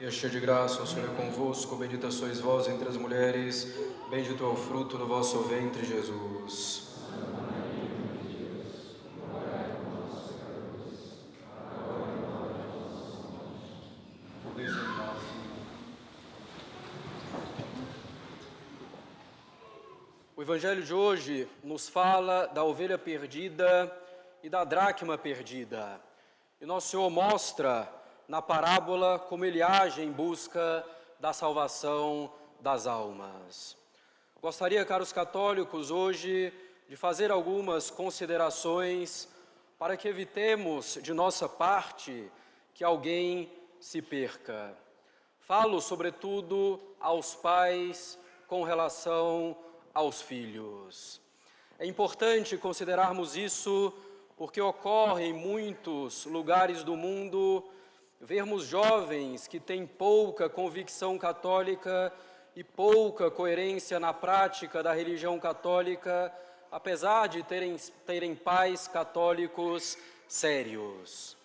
Maria, cheia de graça, o Senhor é convosco, bendita sois vós entre as mulheres, bendito é o fruto do vosso ventre, Jesus. O Evangelho de hoje nos fala da ovelha perdida e da dracma perdida. E nosso Senhor mostra na parábola como ele age em busca da salvação das almas. Gostaria, caros católicos, hoje de fazer algumas considerações para que evitemos de nossa parte que alguém se perca. Falo, sobretudo, aos pais com relação aos filhos. É importante considerarmos isso porque ocorre em muitos lugares do mundo vermos jovens que têm pouca convicção católica e pouca coerência na prática da religião católica, apesar de terem pais católicos sérios.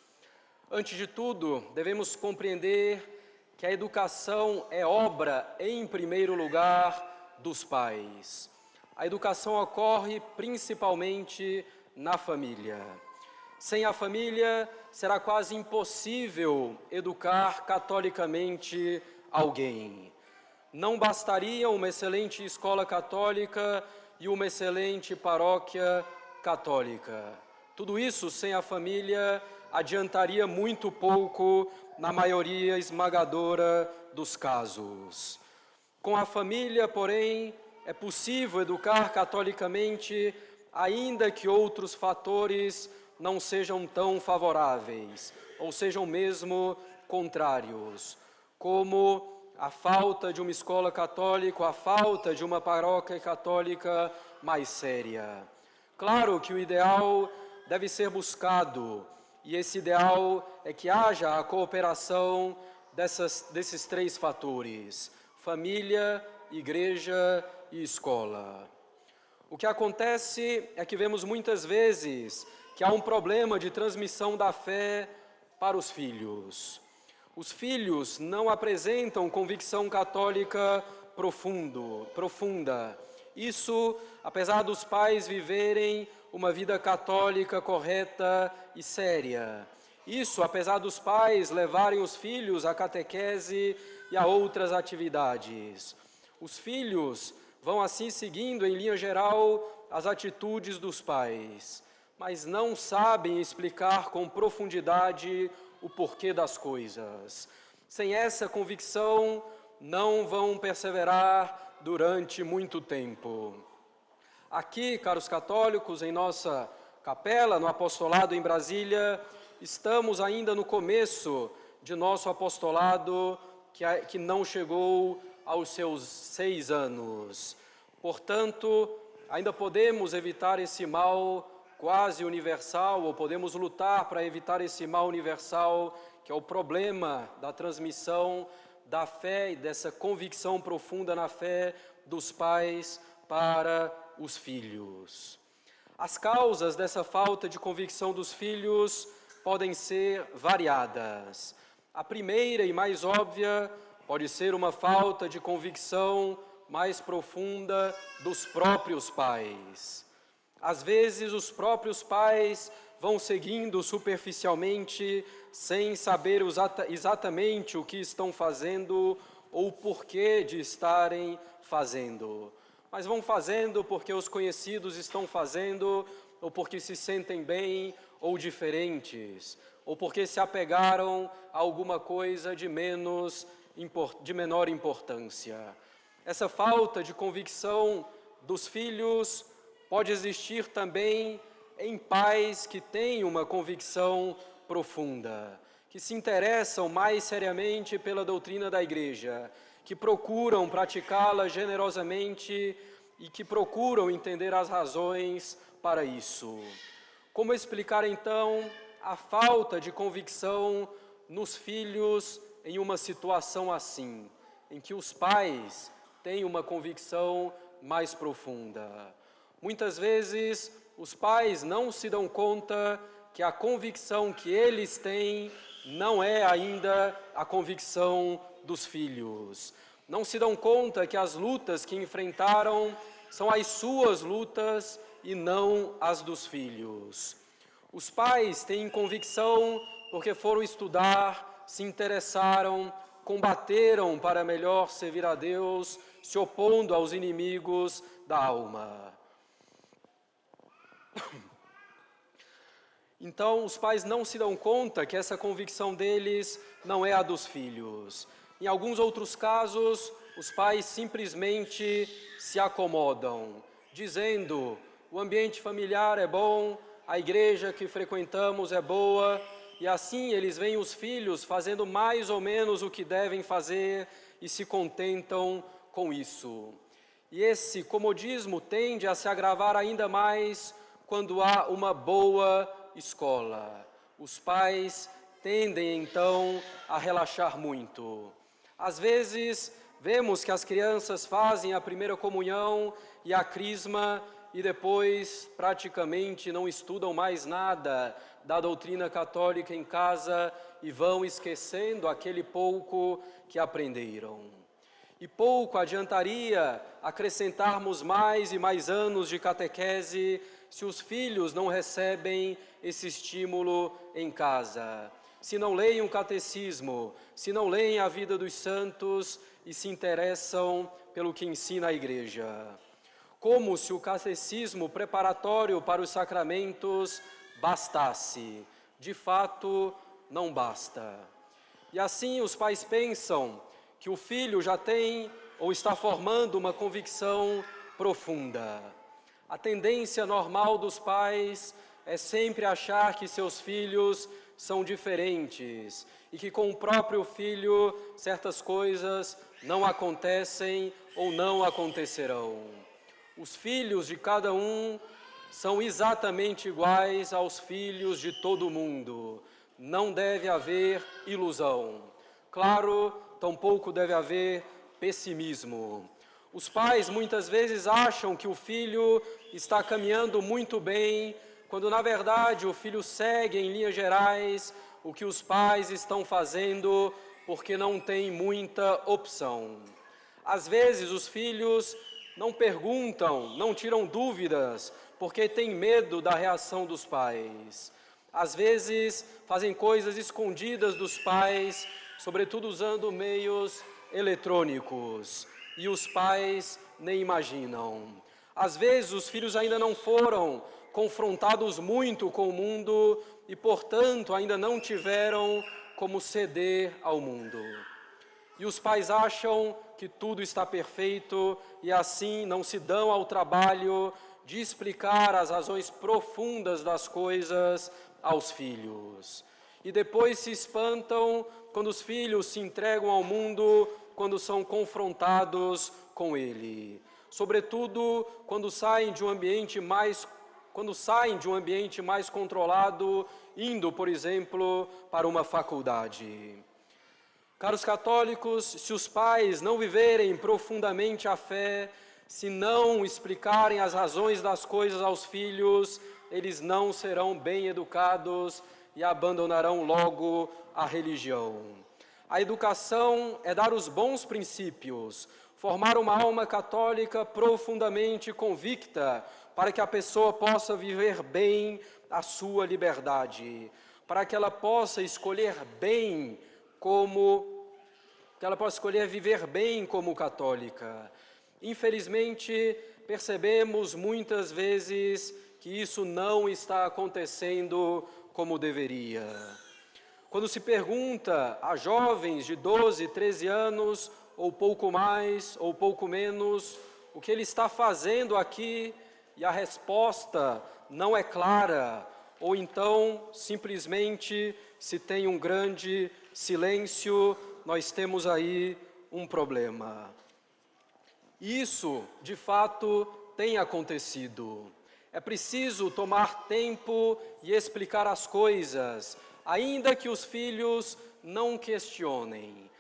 Antes de tudo, devemos compreender que a educação é obra, em primeiro lugar, dos pais. A educação ocorre principalmente na família. Sem a família, será quase impossível educar catolicamente alguém. Não bastaria uma excelente escola católica e uma excelente paróquia católica. Tudo isso, sem a família, adiantaria muito pouco na maioria esmagadora dos casos. Com a família, porém, é possível educar catolicamente, ainda que outros fatores não sejam tão favoráveis, ou sejam mesmo contrários, como a falta de uma escola católica, a falta de uma paróquia católica mais séria. Claro que o ideal deve ser buscado, e esse ideal é que haja a cooperação desses três fatores: família, igreja e escola. O que acontece é que vemos muitas vezes que há um problema de transmissão da fé para os filhos. Os filhos não apresentam convicção católica profunda. Isso, apesar dos pais viverem uma vida católica correta e séria. Isso, apesar dos pais levarem os filhos à catequese e a outras atividades. Os filhos vão assim seguindo, em linha geral, as atitudes dos pais, mas não sabem explicar com profundidade o porquê das coisas. Sem essa convicção, não vão perseverar durante muito tempo. Aqui, caros católicos, em nossa capela, no apostolado em Brasília, estamos ainda no começo de nosso apostolado, que não chegou aos seus 6 anos. Portanto, ainda podemos evitar esse mal quase universal, ou podemos lutar para evitar esse mal universal, que é o problema da transmissão da fé e dessa convicção profunda na fé dos pais para os filhos. As causas dessa falta de convicção dos filhos podem ser variadas. A primeira e mais óbvia pode ser uma falta de convicção mais profunda dos próprios pais. Às vezes, os próprios pais vão seguindo superficialmente, sem saber exatamente o que estão fazendo ou o porquê de estarem fazendo. Mas vão fazendo porque os conhecidos estão fazendo, ou porque se sentem bem ou diferentes, ou porque se apegaram a alguma coisa de menor importância. Essa falta de convicção dos filhos pode existir também em pais que têm uma convicção profunda, que se interessam mais seriamente pela doutrina da Igreja, que procuram praticá-la generosamente e que procuram entender as razões para isso. Como explicar, então, a falta de convicção nos filhos em uma situação assim, em que os pais têm uma convicção mais profunda? Muitas vezes, os pais não se dão conta que a convicção que eles têm não é ainda a convicção dos filhos. Não se dão conta que as lutas que enfrentaram são as suas lutas e não as dos filhos. Os pais têm convicção porque foram estudar, se interessaram, combateram para melhor servir a Deus, se opondo aos inimigos da alma. Então, os pais não se dão conta que essa convicção deles não é a dos filhos. Em alguns outros casos, os pais simplesmente se acomodam, dizendo: o ambiente familiar é bom, a igreja que frequentamos é boa, e assim eles veem os filhos fazendo mais ou menos o que devem fazer e se contentam com isso. E esse comodismo tende a se agravar ainda mais quando há uma boa escola. Os pais tendem então a relaxar muito. Às vezes, vemos que as crianças fazem a primeira comunhão e a crisma e depois praticamente não estudam mais nada da doutrina católica em casa e vão esquecendo aquele pouco que aprenderam. E pouco adiantaria acrescentarmos mais e mais anos de catequese se os filhos não recebem esse estímulo em casa, se não leem o catecismo, se não leem a vida dos santos e se interessam pelo que ensina a igreja. Como se o catecismo preparatório para os sacramentos bastasse. De fato, não basta. E assim os pais pensam que o filho já tem ou está formando uma convicção profunda. A tendência normal dos pais é sempre achar que seus filhos são diferentes e que com o próprio filho certas coisas não acontecem ou não acontecerão. Os filhos de cada um são exatamente iguais aos filhos de todo mundo. Não deve haver ilusão. Claro, tampouco deve haver pessimismo. Os pais muitas vezes acham que o filho está caminhando muito bem, quando na verdade o filho segue em linhas gerais o que os pais estão fazendo porque não tem muita opção. Às vezes os filhos não perguntam, não tiram dúvidas, porque têm medo da reação dos pais. Às vezes fazem coisas escondidas dos pais, sobretudo usando meios eletrônicos, e os pais nem imaginam. Às vezes os filhos ainda não foram confrontados muito com o mundo e, portanto, ainda não tiveram como ceder ao mundo. E os pais acham que tudo está perfeito e assim não se dão ao trabalho de explicar as razões profundas das coisas aos filhos. E depois se espantam quando os filhos se entregam ao mundo, quando são confrontados com ele. Sobretudo quando saem de um ambiente mais controlado, indo, por exemplo, para uma faculdade. Caros católicos, se os pais não viverem profundamente a fé, se não explicarem as razões das coisas aos filhos, eles não serão bem educados e abandonarão logo a religião. A educação é dar os bons princípios, formar uma alma católica profundamente convicta, para que a pessoa possa viver bem a sua liberdade, para que ela possa escolher viver bem como católica. Infelizmente, percebemos muitas vezes que isso não está acontecendo como deveria. Quando se pergunta a jovens de 12, 13 anos, ou pouco mais, ou pouco menos, o que ele está fazendo aqui, e a resposta não é clara, ou então simplesmente se tem um grande silêncio, nós temos aí um problema. Isso, de fato, tem acontecido. É preciso tomar tempo e explicar as coisas, ainda que os filhos não questionem.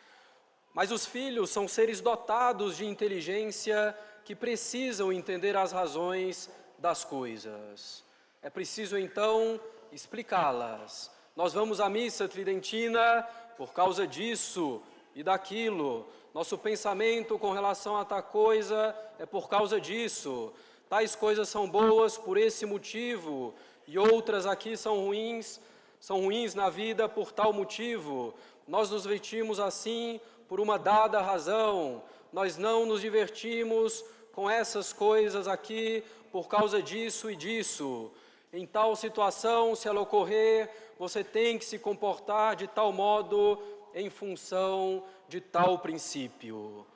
Mas os filhos são seres dotados de inteligência que precisam entender as razões das coisas. É preciso, então, explicá-las, Nós vamos à missa tridentina por causa disso e daquilo. Nosso pensamento com relação a tal coisa é por causa disso. Tais coisas são boas por esse motivo e outras aqui são ruins na vida por tal motivo. Nós nos vestimos assim por uma dada razão. Nós não nos divertimos com essas coisas aqui por causa disso e disso. Em tal situação, se ela ocorrer, você tem que se comportar de tal modo em função de tal princípio.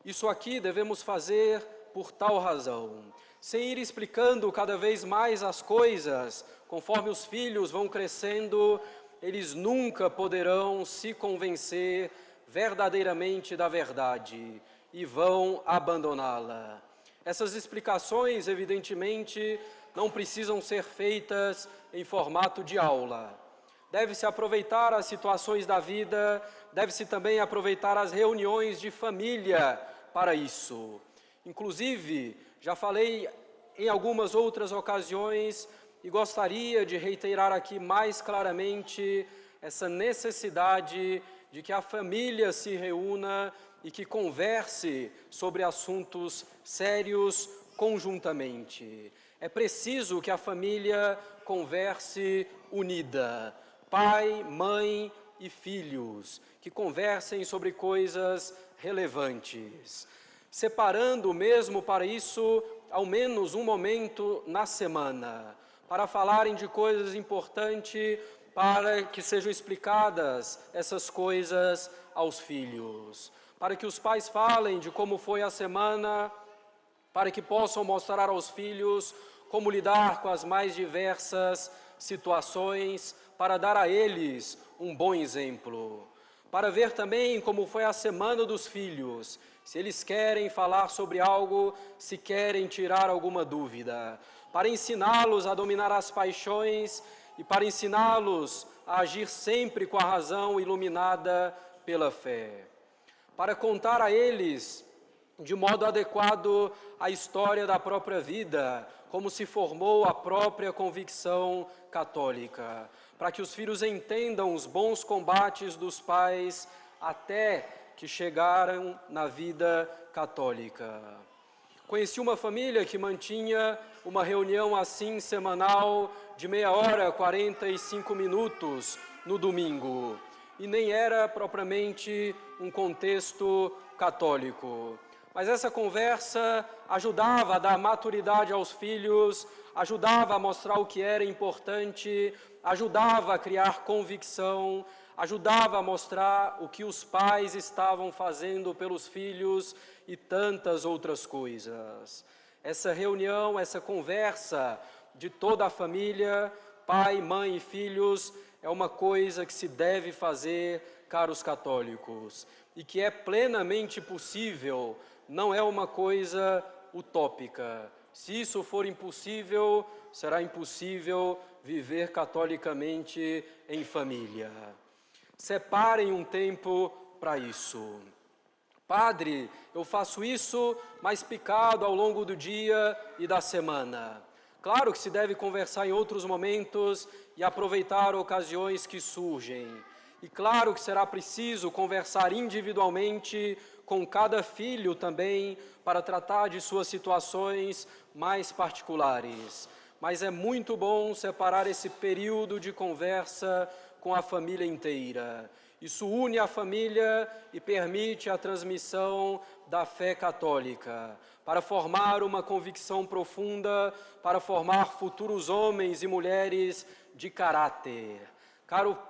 Isso aqui devemos fazer por tal razão. Sem ir explicando cada vez mais as coisas, conforme os filhos vão crescendo, eles nunca poderão se convencer verdadeiramente da verdade e vão abandoná-la. Essas explicações, evidentemente, não precisam ser feitas em formato de aula. Deve-se aproveitar as situações da vida, deve-se também aproveitar as reuniões de família para isso. Inclusive, já falei em algumas outras ocasiões e gostaria de reiterar aqui mais claramente essa necessidade de que a família se reúna e que converse sobre assuntos sérios conjuntamente. É preciso que a família converse unida, pai, mãe e filhos, que conversem sobre coisas relevantes, separando mesmo para isso ao menos um momento na semana, para falarem de coisas importantes, para que sejam explicadas essas coisas aos filhos, para que os pais falem de como foi a semana, para que possam mostrar aos filhos como lidar com as mais diversas situações, para dar a eles um bom exemplo, para ver também como foi a semana dos filhos, se eles querem falar sobre algo, se querem tirar alguma dúvida, para ensiná-los a dominar as paixões e para ensiná-los a agir sempre com a razão iluminada pela fé, para contar a eles de modo adequado a história da própria vida, como se formou a própria convicção católica, para que os filhos entendam os bons combates dos pais até que chegaram na vida católica. Conheci uma família que mantinha uma reunião assim semanal de meia hora, 45 minutos no domingo, e nem era propriamente um contexto católico. Mas essa conversa ajudava a dar maturidade aos filhos, ajudava a mostrar o que era importante, ajudava a criar convicção, ajudava a mostrar o que os pais estavam fazendo pelos filhos e tantas outras coisas. Essa reunião, essa conversa de toda a família, pai, mãe e filhos, é uma coisa que se deve fazer, caros católicos, e que é plenamente possível, não é uma coisa utópica. Se isso for impossível, será impossível viver catolicamente em família. Separem um tempo para isso. Padre, eu faço isso, mas picado ao longo do dia e da semana. Claro que se deve conversar em outros momentos e aproveitar ocasiões que surgem. E claro que será preciso conversar individualmente com cada filho também para tratar de suas situações mais particulares. Mas é muito bom separar esse período de conversa com a família inteira. Isso une a família e permite a transmissão da fé católica, para formar uma convicção profunda, para formar futuros homens e mulheres de caráter.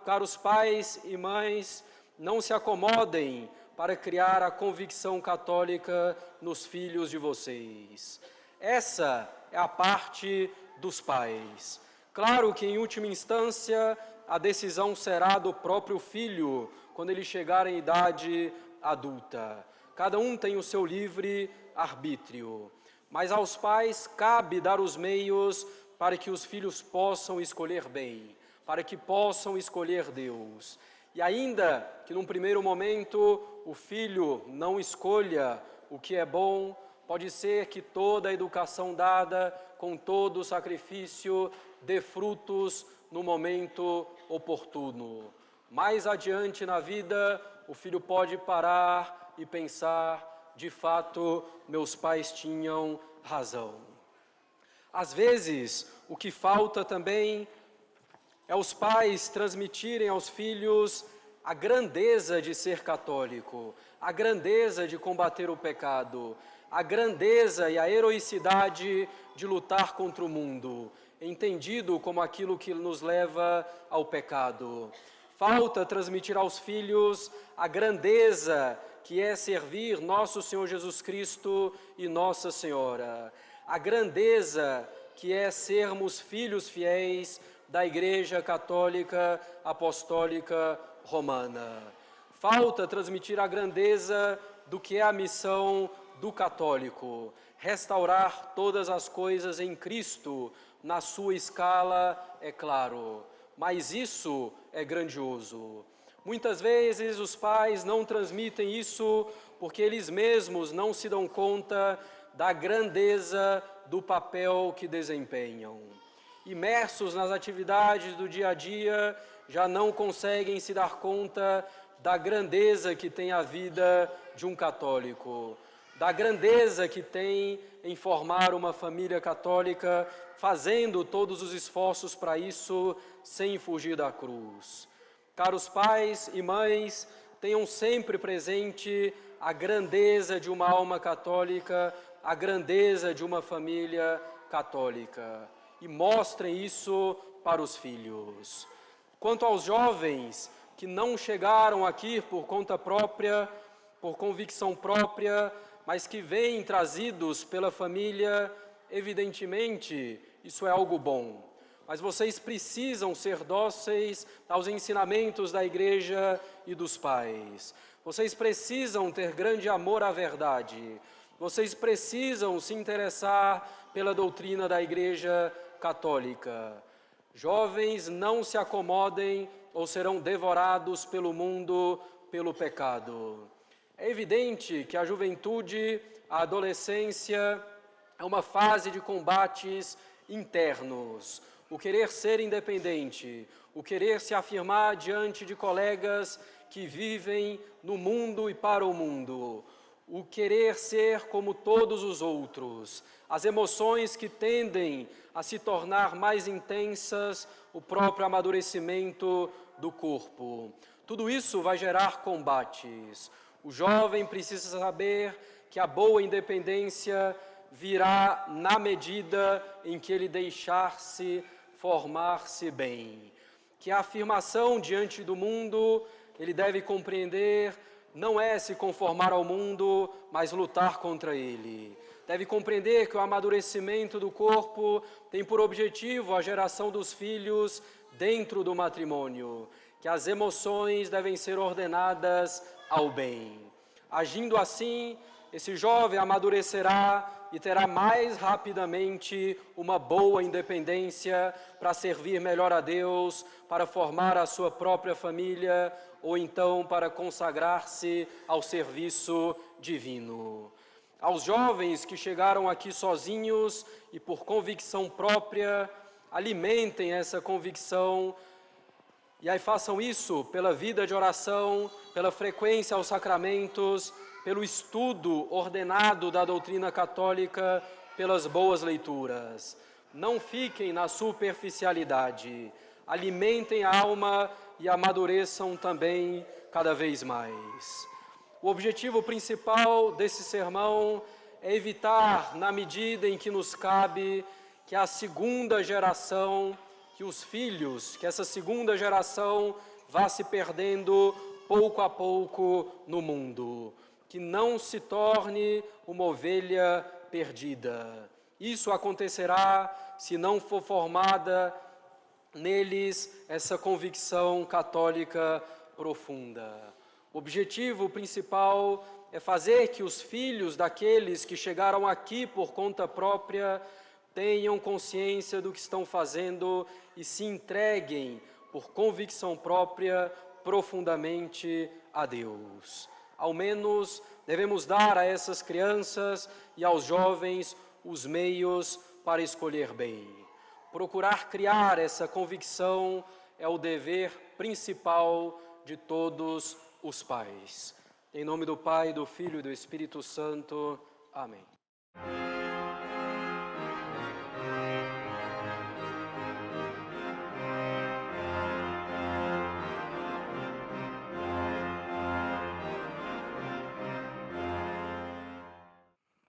Caros pais e mães, não se acomodem para criar a convicção católica nos filhos de vocês. Essa é a parte dos pais. Claro que, em última instância, a decisão será do próprio filho, quando ele chegar em idade adulta. Cada um tem o seu livre arbítrio, mas aos pais cabe dar os meios para que os filhos possam escolher bem, para que possam escolher Deus. E ainda que num primeiro momento o filho não escolha o que é bom, pode ser que toda a educação dada, com todo o sacrifício, dê frutos no momento oportuno. Mais adiante na vida, o filho pode parar e pensar, de fato, meus pais tinham razão. Às vezes, o que falta também é os pais transmitirem aos filhos a grandeza de ser católico, a grandeza de combater o pecado, a grandeza e a heroicidade de lutar contra o mundo, entendido como aquilo que nos leva ao pecado. Falta transmitir aos filhos a grandeza que é servir nosso Senhor Jesus Cristo e Nossa Senhora, a grandeza que é sermos filhos fiéis da Igreja Católica Apostólica Romana. Falta transmitir a grandeza do que é a missão do católico, restaurar todas as coisas em Cristo, na sua escala, é claro, mas isso é grandioso. Muitas vezes os pais não transmitem isso porque eles mesmos não se dão conta da grandeza do papel que desempenham. Imersos nas atividades do dia a dia, já não conseguem se dar conta da grandeza que tem a vida de um católico, da grandeza que tem em formar uma família católica, fazendo todos os esforços para isso, sem fugir da cruz. Caros pais e mães, tenham sempre presente a grandeza de uma alma católica, a grandeza de uma família católica, e mostrem isso para os filhos. Quanto aos jovens que não chegaram aqui por conta própria, por convicção própria, mas que vêm trazidos pela família, evidentemente, isso é algo bom. Mas vocês precisam ser dóceis aos ensinamentos da Igreja e dos pais. Vocês precisam ter grande amor à verdade. Vocês precisam se interessar pela doutrina da Igreja Católica. Jovens, não se acomodem ou serão devorados pelo mundo, pelo pecado. É evidente que a juventude, a adolescência, é uma fase de combates internos. O querer ser independente, o querer se afirmar diante de colegas que vivem no mundo e para o mundo, o querer ser como todos os outros, as emoções que tendem a se tornar mais intensas, o próprio amadurecimento do corpo. Tudo isso vai gerar combates. O jovem precisa saber que a boa independência virá na medida em que ele deixar-se formar-se bem. Que a afirmação diante do mundo, ele deve compreender, não é se conformar ao mundo, mas lutar contra ele. Deve compreender que o amadurecimento do corpo tem por objetivo a geração dos filhos dentro do matrimônio, que as emoções devem ser ordenadas ao bem. Agindo assim, esse jovem amadurecerá e terá mais rapidamente uma boa independência para servir melhor a Deus, para formar a sua própria família ou então para consagrar-se ao serviço divino. Aos jovens que chegaram aqui sozinhos e por convicção própria, alimentem essa convicção e aí façam isso pela vida de oração, pela frequência aos sacramentos, pelo estudo ordenado da doutrina católica, pelas boas leituras. Não fiquem na superficialidade, alimentem a alma e amadureçam também cada vez mais. O objetivo principal desse sermão é evitar, na medida em que nos cabe, que a segunda geração, que os filhos, que essa segunda geração vá se perdendo pouco a pouco no mundo, que não se torne uma ovelha perdida. Isso acontecerá se não for formada neles essa convicção católica profunda. O objetivo principal é fazer que os filhos daqueles que chegaram aqui por conta própria tenham consciência do que estão fazendo e se entreguem por convicção própria profundamente a Deus. Ao menos devemos dar a essas crianças e aos jovens os meios para escolher bem. procurar criar essa convicção é o dever principal de todos os pais. Em nome do Pai, do Filho e do Espírito Santo. Amém.